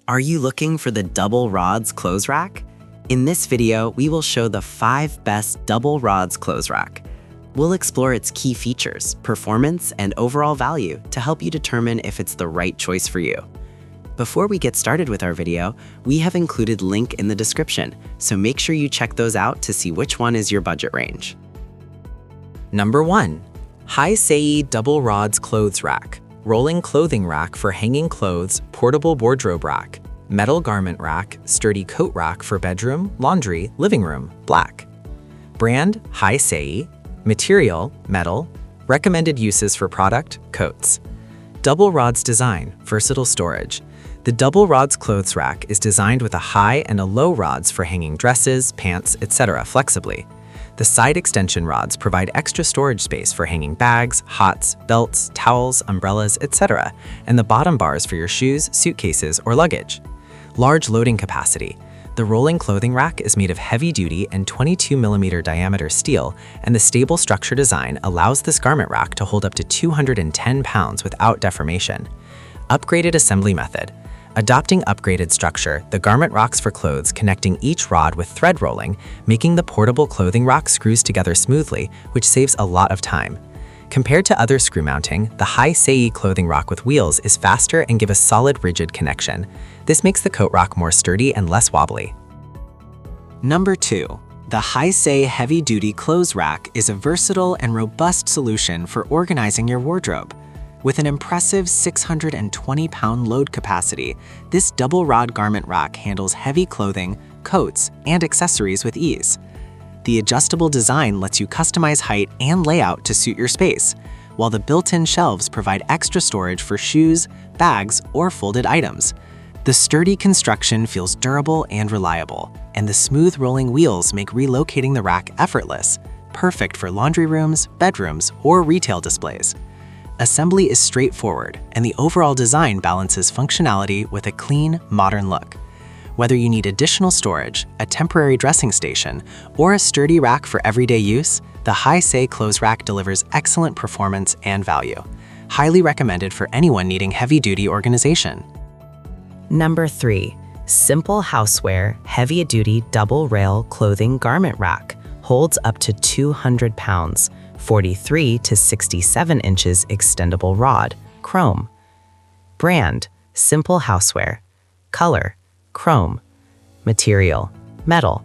Are you looking for the double rods clothes rack? In this video, we will show the 5 best double rods clothes rack. We'll explore its key features, performance, and overall value to help you determine if it's the right choice for you. Before we get started with our video, we have included link in the description, so make sure you check those out to see which one is your budget range. Number 1. HYSEYY Double Rods Clothes Rack. Rolling clothing rack for hanging clothes, portable wardrobe rack, metal garment rack, sturdy coat rack for bedroom, laundry, living room, black. Brand, HYSEYY. Material, metal. Recommended uses for product, coats. Double rods design, versatile storage. The double rods clothes rack is designed with a high and a low rods for hanging dresses, pants, etc. flexibly. The side extension rods provide extra storage space for hanging bags, hots, belts, towels, umbrellas, etc., and the bottom bars for your shoes, suitcases, or luggage. Large loading capacity. The rolling clothing rack is made of heavy-duty and 22mm diameter steel, and the stable structure design allows this garment rack to hold up to 210 pounds without deformation. Upgraded assembly method. Adopting upgraded structure, the garment racks for clothes connecting each rod with thread rolling, making the portable clothing rack screws together smoothly, which saves a lot of time. Compared to other screw mounting, the HYSEYY clothing rack with wheels is faster and give a solid rigid connection. This makes the coat rack more sturdy and less wobbly. Number 2. The HYSEYY Heavy Duty Clothes Rack is a versatile and robust solution for organizing your wardrobe. With an impressive 620-pound load capacity, this double-rod garment rack handles heavy clothing, coats, and accessories with ease. The adjustable design lets you customize height and layout to suit your space, while the built-in shelves provide extra storage for shoes, bags, or folded items. The sturdy construction feels durable and reliable, and the smooth rolling wheels make relocating the rack effortless, perfect for laundry rooms, bedrooms, or retail displays. Assembly is straightforward, and the overall design balances functionality with a clean, modern look. Whether you need additional storage, a temporary dressing station, or a sturdy rack for everyday use, the HYSEYY Clothes Rack delivers excellent performance and value. Highly recommended for anyone needing heavy-duty organization. Number 3. Simple Houseware Heavy-Duty Double Rail Clothing Garment Rack. Holds up to 200 pounds. 43 to 67 inches extendable rod, chrome. Brand, Simple Houseware. Color, chrome. Material, metal.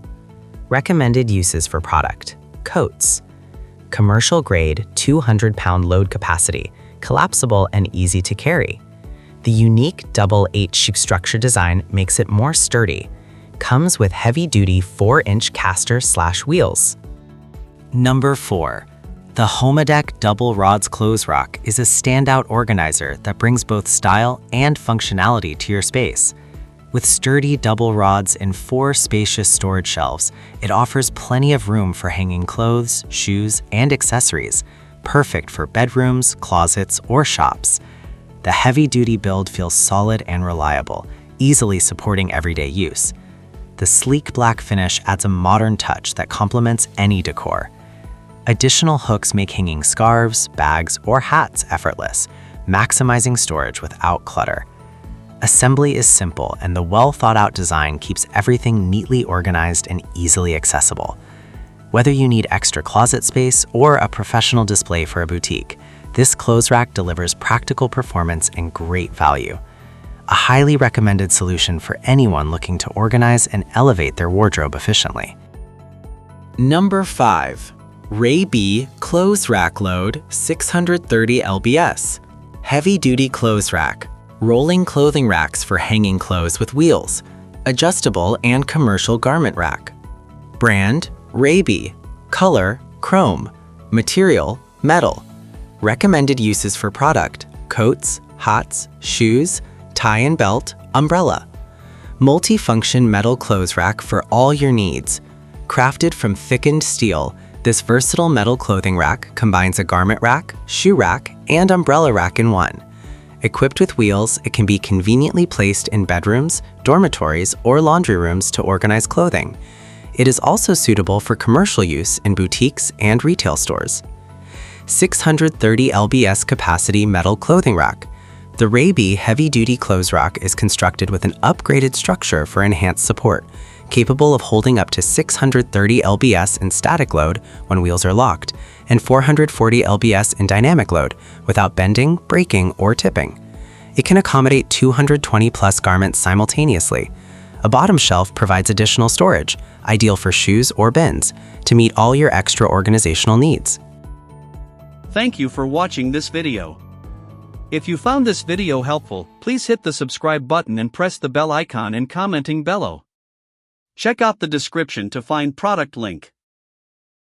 Recommended uses for product, coats. Commercial grade, 200-pound load capacity, collapsible and easy to carry. The unique double H-shape structure design makes it more sturdy. Comes with heavy-duty 4-inch caster/wheels. Number 4. The HYSEYY Double Rods Clothes Rack is a standout organizer that brings both style and functionality to your space. With sturdy double rods and 4 spacious storage shelves, it offers plenty of room for hanging clothes, shoes, and accessories, perfect for bedrooms, closets, or shops. The heavy-duty build feels solid and reliable, easily supporting everyday use. The sleek black finish adds a modern touch that complements any decor. Additional hooks make hanging scarves, bags, or hats effortless, maximizing storage without clutter. Assembly is simple, and the well-thought-out design keeps everything neatly organized and easily accessible. Whether you need extra closet space or a professional display for a boutique, this clothes rack delivers practical performance and great value. A highly recommended solution for anyone looking to organize and elevate their wardrobe efficiently. Number 5. Raybee Clothes Rack Load 630 lbs. Heavy-duty clothes rack. Rolling clothing racks for hanging clothes with wheels. Adjustable and commercial garment rack. Brand, Raybee. Color, chrome. Material, metal. Recommended uses for product, coats, hats, shoes, tie and belt, umbrella. Multi-function metal clothes rack for all your needs. Crafted from thickened steel, this versatile metal clothing rack combines a garment rack, shoe rack, and umbrella rack in one. Equipped with wheels, it can be conveniently placed in bedrooms, dormitories, or laundry rooms to organize clothing. It is also suitable for commercial use in boutiques and retail stores. 630 lbs capacity metal clothing rack. The Raybee heavy-duty clothes rack is constructed with an upgraded structure for enhanced support, capable of holding up to 630 lbs in static load when wheels are locked, and 440 lbs in dynamic load without bending, breaking, or tipping. It can accommodate 220-plus garments simultaneously. A bottom shelf provides additional storage, ideal for shoes or bins, to meet all your extra organizational needs. Thank you for watching this video. If you found this video helpful, please hit the subscribe button and press the bell icon and commenting below. Check out the description to find product link.